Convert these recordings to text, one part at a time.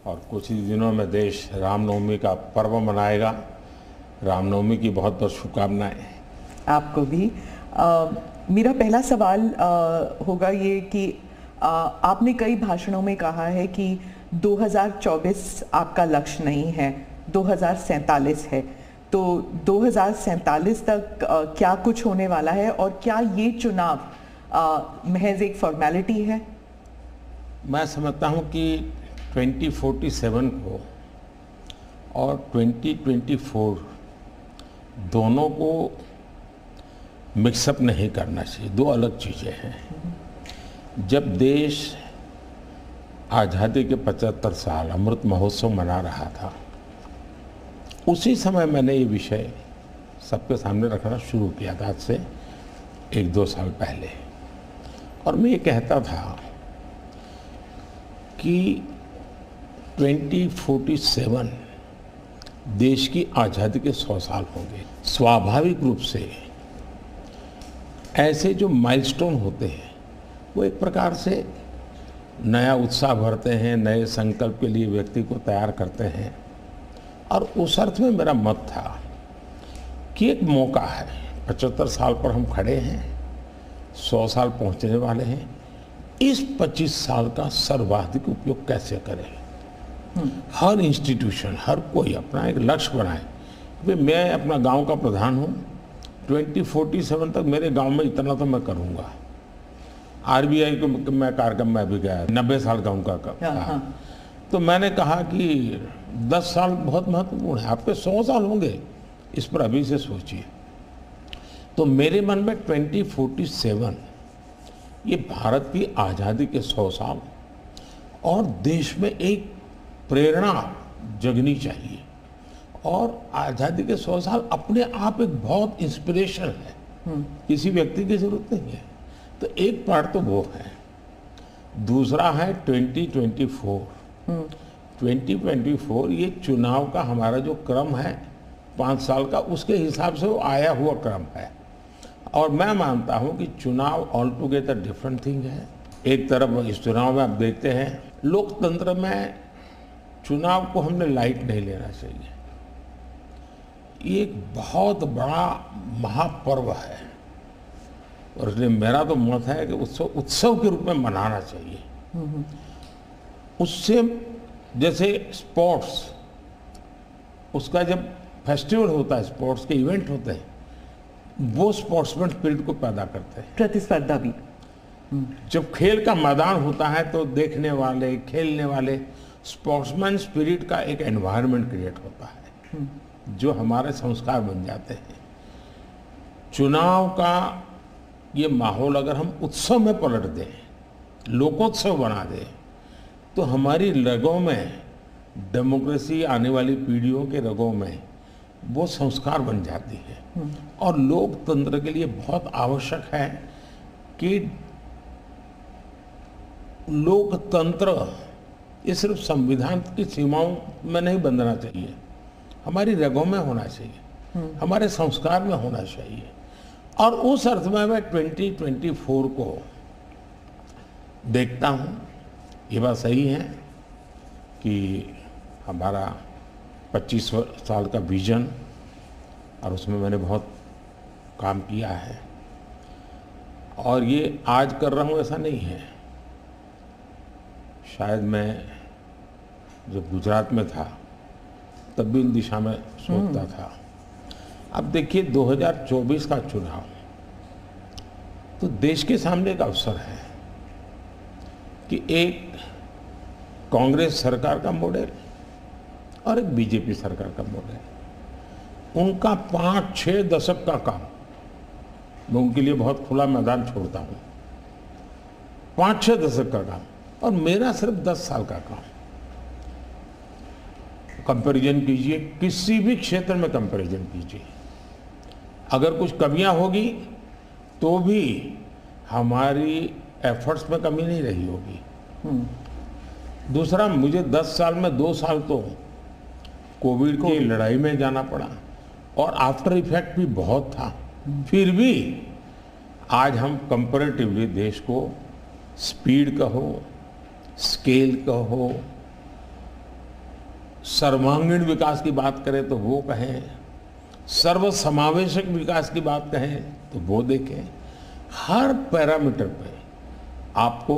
और कुछ ही दिनों में देश रामनवमी का पर्व मनाएगा। रामनवमी की बहुत बहुत शुभकामनाएं। आपको भी। मेरा पहला सवाल होगा ये कि आपने कई भाषणों में कहा है कि 2024 आपका लक्ष्य नहीं है, 2047 है। तो 2047 तक क्या कुछ होने वाला है और क्या ये चुनाव महज एक फॉर्मेलिटी है? मैं समझता हूं कि 2047 को और 2024 दोनों को मिक्सअप नहीं करना चाहिए। दो अलग चीज़ें हैं। जब देश आज़ादी के 75 साल अमृत महोत्सव मना रहा था, उसी समय मैंने ये विषय सबके सामने रखना शुरू किया था, आज से 1-2 साल पहले। और मैं ये कहता था कि 2047 देश की आज़ादी के 100 साल होंगे। स्वाभाविक रूप से ऐसे जो माइलस्टोन होते हैं वो एक प्रकार से नया उत्साह भरते हैं, नए संकल्प के लिए व्यक्ति को तैयार करते हैं। और उस अर्थ में मेरा मत था कि एक मौका है, 75 साल पर हम खड़े हैं, 100 साल पहुंचने वाले हैं। इस 25 साल का सर्वाधिक उपयोग कैसे करें? हर इंस्टीट्यूशन, हर कोई अपना एक लक्ष्य बनाए कि मैं अपना गांव का प्रधान हूं, 2047 तक मेरे गांव में इतना तो मैं करूंगा। आरबीआई को मैं कार्यक्रम में भी गया, 90 साल का उनका था। तो मैंने कहा कि 10 साल बहुत महत्वपूर्ण है, आपके 100 साल होंगे, इस पर अभी से सोचिए। तो मेरे मन में 2047 ये भारत की आज़ादी के 100 साल और देश में एक प्रेरणा जगनी चाहिए। और आज़ादी के 100 साल अपने आप एक बहुत इंस्पिरेशन है, किसी व्यक्ति की जरूरत नहीं है। तो एक पार्ट तो वो है। दूसरा है 2024। 2024 ये चुनाव का हमारा जो क्रम है 5 साल का, उसके हिसाब से वो आया हुआ क्रम है। और मैं मानता हूं कि चुनाव ऑल टुगेदर डिफरेंट थिंग है। एक तरफ इस चुनाव में आप देखते हैं, लोकतंत्र में चुनाव को हमने लाइट नहीं लेना चाहिए। ये एक बहुत बड़ा महापर्व है और इसलिए मेरा तो मत है कि उत्सव के रूप में मनाना चाहिए। उससे जैसे स्पोर्ट्स, उसका जब फेस्टिवल होता है, स्पोर्ट्स के इवेंट होते हैं, वो स्पोर्ट्समैन स्पिरिट को पैदा करते हैं। प्रतिस्पर्धा भी। जब खेल का मैदान होता है तो देखने वाले, खेलने वाले, स्पोर्ट्समैन स्पिरिट का एक एनवायरनमेंट क्रिएट होता है जो हमारे संस्कार बन जाते हैं। चुनाव का ये माहौल अगर हम उत्सव में पलट दें, लोकोत्सव बना दें, तो हमारी रगों में डेमोक्रेसी, आने वाली पीढ़ियों के रगों में वो संस्कार बन जाती है। और लोकतंत्र के लिए बहुत आवश्यक है कि लोकतंत्र ये सिर्फ संविधान की सीमाओं में नहीं बंधना चाहिए, हमारी रगों में होना चाहिए, हमारे संस्कार में होना चाहिए। और उस अर्थ में मैं 2024 को देखता हूँ। ये बात सही है कि हमारा 25 साल का विजन, और उसमें मैंने बहुत काम किया है। और ये आज कर रहा हूँ ऐसा नहीं है। शायद मैं जब गुजरात में था तब भी इन दिशा में सोचता था। अब देखिए 2024 का चुनाव तो देश के सामने एक अवसर है कि एक कांग्रेस सरकार का मॉडल और एक बीजेपी सरकार का मॉडल, उनका 5-6 दशक का काम, मैं उनके लिए बहुत खुला मैदान छोड़ता हूँ। 5-6 दशक का काम और मेरा सिर्फ 10 साल का काम। कंपैरिजन कीजिए, किसी भी क्षेत्र में कंपैरिजन कीजिए, अगर कुछ कमियां होगी तो भी हमारी एफर्ट्स में कमी नहीं रही होगी। दूसरा, मुझे 10 साल में 2 साल तो कोविड की लड़ाई में जाना पड़ा और आफ्टर इफेक्ट भी बहुत था। फिर भी आज हम कंपैरेटिवली देश को स्पीड कहो, स्केल कहो, सर्वांगीण विकास की बात करें तो वो कहें, सर्व समावेशक विकास की बात कहें तो वो देखें। हर पैरामीटर पे आपको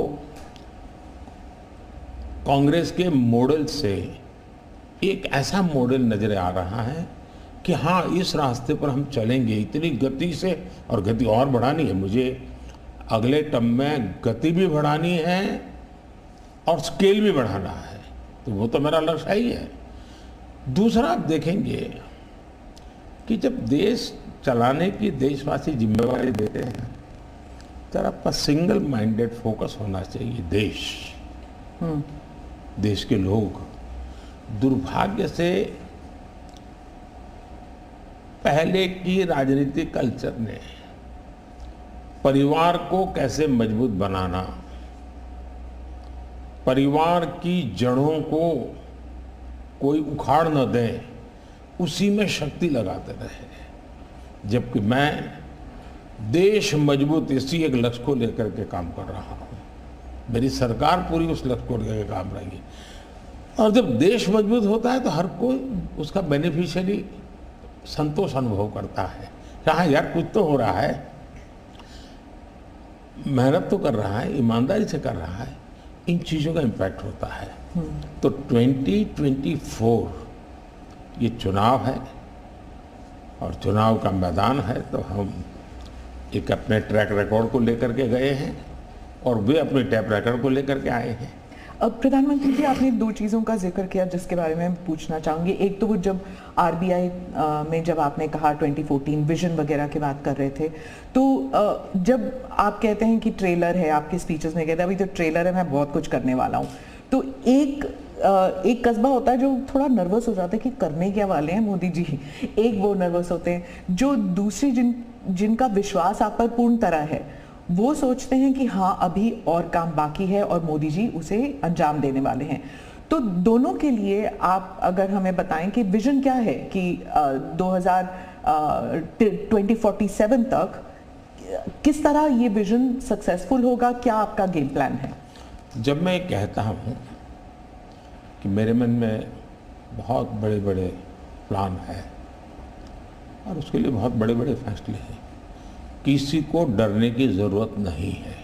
कांग्रेस के मॉडल से एक ऐसा मॉडल नजर आ रहा है कि हाँ, इस रास्ते पर हम चलेंगे इतनी गति से, और गति और बढ़ानी है मुझे। अगले टर्म में गति भी बढ़ानी है और स्केल भी बढ़ाना है, तो वो तो मेरा लक्ष्य ही है। दूसरा, आप देखेंगे कि जब देश चलाने की देशवासी जिम्मेवारी देते हैं तो आपका सिंगल माइंडेड फोकस होना चाहिए। देश के लोग दुर्भाग्य से पहले की राजनीतिक कल्चर ने परिवार को कैसे मजबूत बनाना, परिवार की जड़ों को कोई उखाड़ न दे, उसी में शक्ति लगाते रहे। जबकि मैं देश मजबूत इसी एक लक्ष्य को लेकर के काम कर रहा हूँ। मेरी सरकार पूरी उस लक्ष्य को लेकर काम रही है। और जब देश मजबूत होता है तो हर कोई उसका बेनिफिशियरी संतोष अनुभव करता है। हाँ यार, कुछ तो हो रहा है, मेहनत तो कर रहा है, ईमानदारी से कर रहा है, इन चीज़ों का इम्पैक्ट होता है। तो 2024 ये चुनाव है और चुनाव का मैदान है, तो हम एक अपने ट्रैक रिकॉर्ड को लेकर के गए हैं और वे अपने ट्रैक रिकॉर्ड को लेकर के आए हैं। अब प्रधानमंत्री जी, आपने दो चीज़ों का जिक्र किया जिसके बारे में पूछना चाहूँगी। एक तो वो जब आरबीआई में जब आपने कहा 2014 विजन वगैरह की बात कर रहे थे, तो जब आप कहते हैं कि ट्रेलर है, आपके स्पीचेस में कहते हैं अभी तो ट्रेलर है, मैं बहुत कुछ करने वाला हूँ, तो एक कस्बा होता है जो थोड़ा नर्वस हो जाता है कि करने क्या वाले हैं मोदी जी। एक वो नर्वस होते हैं जो दूसरी जिनका विश्वास आप पर पूर्ण तरह है, वो सोचते हैं कि हाँ अभी और काम बाकी है और मोदी जी उसे अंजाम देने वाले हैं। तो दोनों के लिए आप अगर हमें बताएं कि विजन क्या है कि 2047 तक किस तरह ये विजन सक्सेसफुल होगा, क्या आपका गेम प्लान है? जब मैं कहता हूँ कि मेरे मन में बहुत बड़े बड़े प्लान है और उसके लिए बहुत बड़े बड़े फैसले हैं, किसी को डरने की ज़रूरत नहीं है।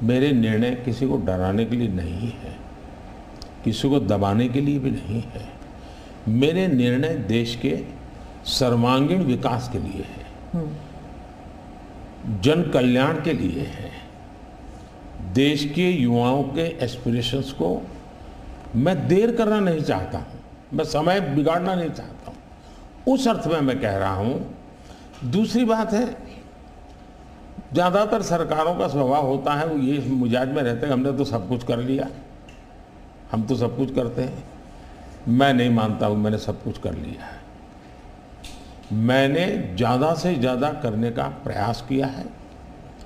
मेरे निर्णय किसी को डराने के लिए नहीं है, किसी को दबाने के लिए भी नहीं है। मेरे निर्णय देश के सर्वांगीण विकास के लिए है, जन कल्याण के लिए है। देश के युवाओं के एस्पिरेशंस को मैं देर करना नहीं चाहता हूँ, मैं समय बिगाड़ना नहीं चाहता हूँ, उस अर्थ में मैं कह रहा हूँ। दूसरी बात है, ज़्यादातर सरकारों का स्वभाव होता है वो ये मिजाज में रहते हैं हमने तो सब कुछ कर लिया, हम तो सब कुछ करते हैं। मैं नहीं मानता हूँ मैंने सब कुछ कर लिया है। मैंने ज़्यादा से ज़्यादा करने का प्रयास किया है,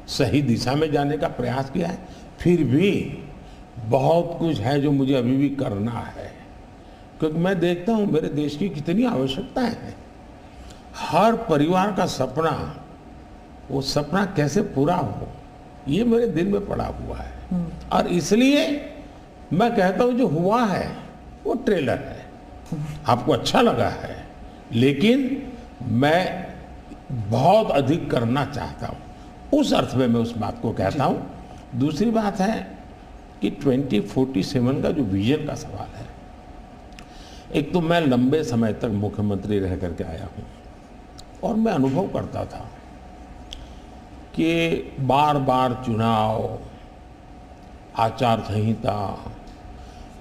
सही दिशा में जाने का प्रयास किया है, फिर भी बहुत कुछ है जो मुझे अभी भी करना है, क्योंकि मैं देखता हूँ मेरे देश की कितनी आवश्यकताएं हैं। हर परिवार का सपना, वो सपना कैसे पूरा हो, ये मेरे दिल में पड़ा हुआ है। और इसलिए मैं कहता हूँ जो हुआ है वो ट्रेलर है, आपको अच्छा लगा है, लेकिन मैं बहुत अधिक करना चाहता हूँ, उस अर्थ में मैं उस बात को कहता हूँ। दूसरी बात है कि 2047 का जो विजन का सवाल है, एक तो मैं लंबे समय तक मुख्यमंत्री रह करके आया हूँ और मैं अनुभव करता था कि बार बार चुनाव, आचार संहिता,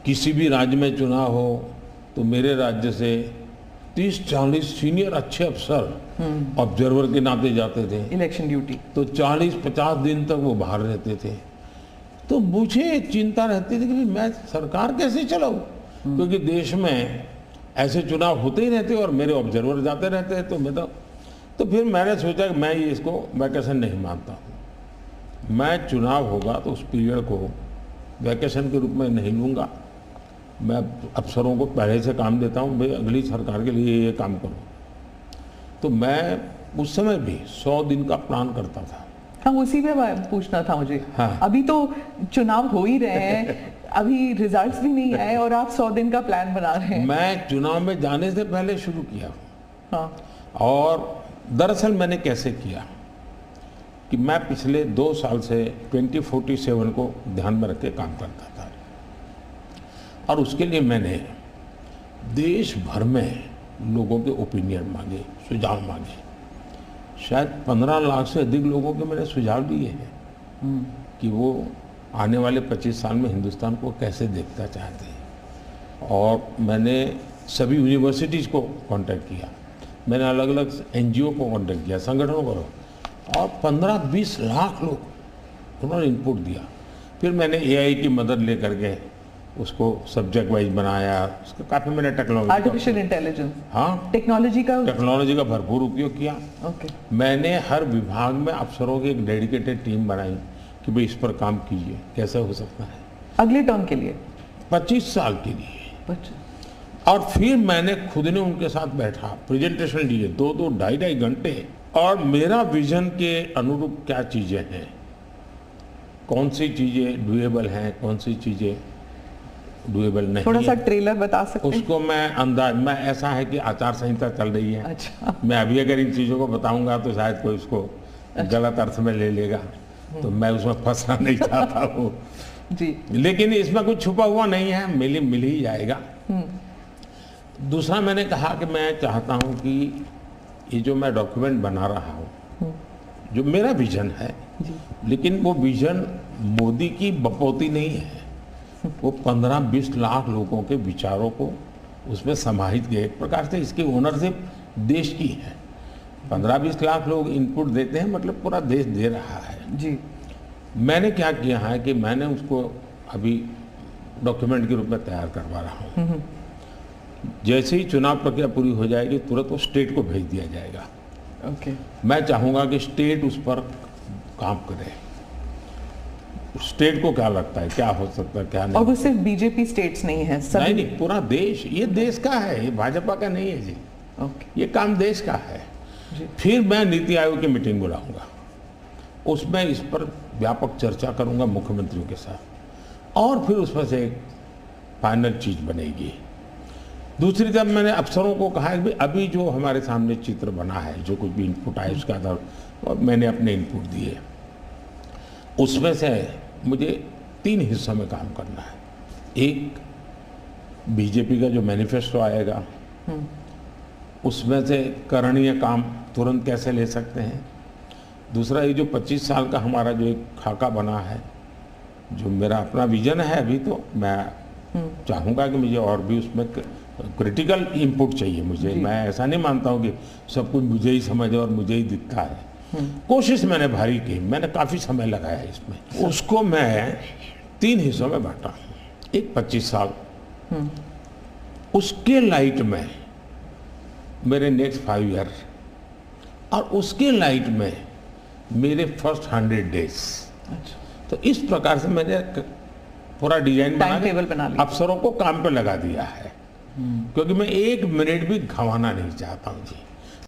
किसी भी राज्य में चुनाव हो तो मेरे राज्य से 30-40 सीनियर अच्छे अफसर ऑब्जर्वर के नाते जाते थे इलेक्शन ड्यूटी, तो 40-50 दिन तक वो बाहर रहते थे। तो मुझे एक चिंता रहती थी कि मैं सरकार कैसे चलाऊं, क्योंकि देश में ऐसे चुनाव होते ही रहते और मेरे ऑब्जर्वर जाते रहते हैं। तो फिर मैंने सोचा कि मैं ये इसको वैकेशन नहीं मानता हूँ। मैं चुनाव होगा तो उस पीरियड को वैकेशन के रूप में नहीं लूँगा। मैं अफसरों को पहले से काम देता हूँ, भाई अगली सरकार के लिए ये काम करो। तो मैं उस समय भी 100 दिन का प्लान करता था। हाँ, उसी पे पूछना था मुझे। हाँ। अभी तो चुनाव हो ही रहे हैं, अभी रिजल्ट्स भी नहीं आए और आप 100 दिन का प्लान बना रहे हैं। मैं चुनाव में जाने से पहले शुरू किया। हाँ। और दरअसल मैंने कैसे किया कि मैं पिछले 2 साल से 2047 को ध्यान में रख के काम करता था, और उसके लिए मैंने देश भर में लोगों के ओपिनियन मांगे, सुझाव मांगे। शायद 15 लाख से अधिक लोगों के मैंने सुझाव लिए हैं कि वो आने वाले 25 साल में हिंदुस्तान को कैसे देखना चाहते हैं। और मैंने सभी यूनिवर्सिटीज़ को कांटेक्ट किया, मैंने अलग अलग एनजीओ को कांटेक्ट किया, संगठनों को, और 15-20 लाख लोग उन्होंने इनपुट दिया। फिर मैंने एआई की मदद लेकर के उसको सब्जेक्ट वाइज बनाया, उसका काफ़ी मैंने आर्टिफिशियल इंटेलिजेंस, हाँ, टेक्नोलॉजी का भरपूर उपयोग किया। ओके। मैंने हर विभाग में अफसरों की एक डेडिकेटेड टीम बनाई कि भाई इस पर काम कीजिए, कैसे हो सकता है अगले टर्म के लिए, 25 साल के लिए। और फिर मैंने खुद ने उनके साथ बैठा, प्रेजेंटेशन लिए 2-2, 2.5 घंटे, और मेरा विजन के अनुरूप क्या चीज़ें हैं, कौन सी चीज़ें डुएबल हैं, कौन सी चीज़ें डुएबल नहीं। थोड़ा सा ट्रेलर बता सकते हैं? उसको मैं ऐसा है कि आचार संहिता चल रही है। अच्छा। मैं अभी अगर इन चीज़ों को बताऊंगा तो शायद कोई उसको गलत अर्थ में ले लेगा, तो मैं उसमें फंसना नहीं चाहता हूँ जी। लेकिन इसमें कुछ छुपा हुआ नहीं है, मिल ही जाएगा। दूसरा मैंने कहा कि मैं चाहता हूँ कि ये जो मैं डॉक्यूमेंट बना रहा हूँ, जो मेरा विजन है, लेकिन वो विजन मोदी की बपौती नहीं है, वो 15-20 लाख लोगों के विचारों को उसमें समाहित किया। एक प्रकार से इसकी ओनरशिप देश की है। 15-20 लाख लोग इनपुट देते हैं, मतलब पूरा देश दे रहा है जी। मैंने क्या किया है कि मैंने उसको अभी डॉक्यूमेंट के रूप में तैयार करवा रहा हूँ। जैसे ही चुनाव प्रक्रिया पूरी हो जाएगी तुरंत वो स्टेट को भेज दिया जाएगा। ओके। मैं चाहूँगा कि स्टेट उस पर काम करे। स्टेट को क्या लगता है, क्या हो सकता है, क्या नहीं। और वो सिर्फ बीजेपी स्टेट्स नहीं है, सभी नहीं, पूरा देश, ये देश का है, ये भाजपा का नहीं है जी। ओके। ये काम देश का है। फिर मैं नीति आयोग की मीटिंग बुलाऊंगा, उसमें इस पर व्यापक चर्चा करूंगा मुख्यमंत्रियों के साथ, और फिर उसमें से एक फाइनल चीज बनेगी। दूसरी तरफ मैंने अफसरों को कहा है कि अभी जो हमारे सामने चित्र बना है, जो कुछ भी इनपुट आए उसके आधार पर मैंने अपने इनपुट दिए, उसमें से मुझे 3 हिस्सों में काम करना है। एक, बीजेपी का जो मैनिफेस्टो आएगा उसमें से करणीय काम तुरंत कैसे ले सकते हैं। दूसरा, ये जो 25 साल का हमारा जो एक खाका बना है, जो मेरा अपना विजन है, अभी तो मैं चाहूँगा कि मुझे और भी उसमें क्रिटिकल इनपुट चाहिए मुझे। मैं ऐसा नहीं मानता हूँ कि सब कुछ मुझे ही समझ और मुझे ही दिखता है। कोशिश मैंने भारी की, मैंने काफ़ी समय लगाया इसमें। उसको मैं 3 हिस्सों में बांटा। एक 25 साल, उसके लाइट में मेरे नेक्स्ट 5 ईयर, और उसके लाइट में मेरे फर्स्ट 100 डेज। तो इस प्रकार से मैंने पूरा डिजाइन बना अफसरों को काम पे लगा दिया है, क्योंकि मैं 1 मिनट भी गंवाना नहीं चाहता हूँ जी।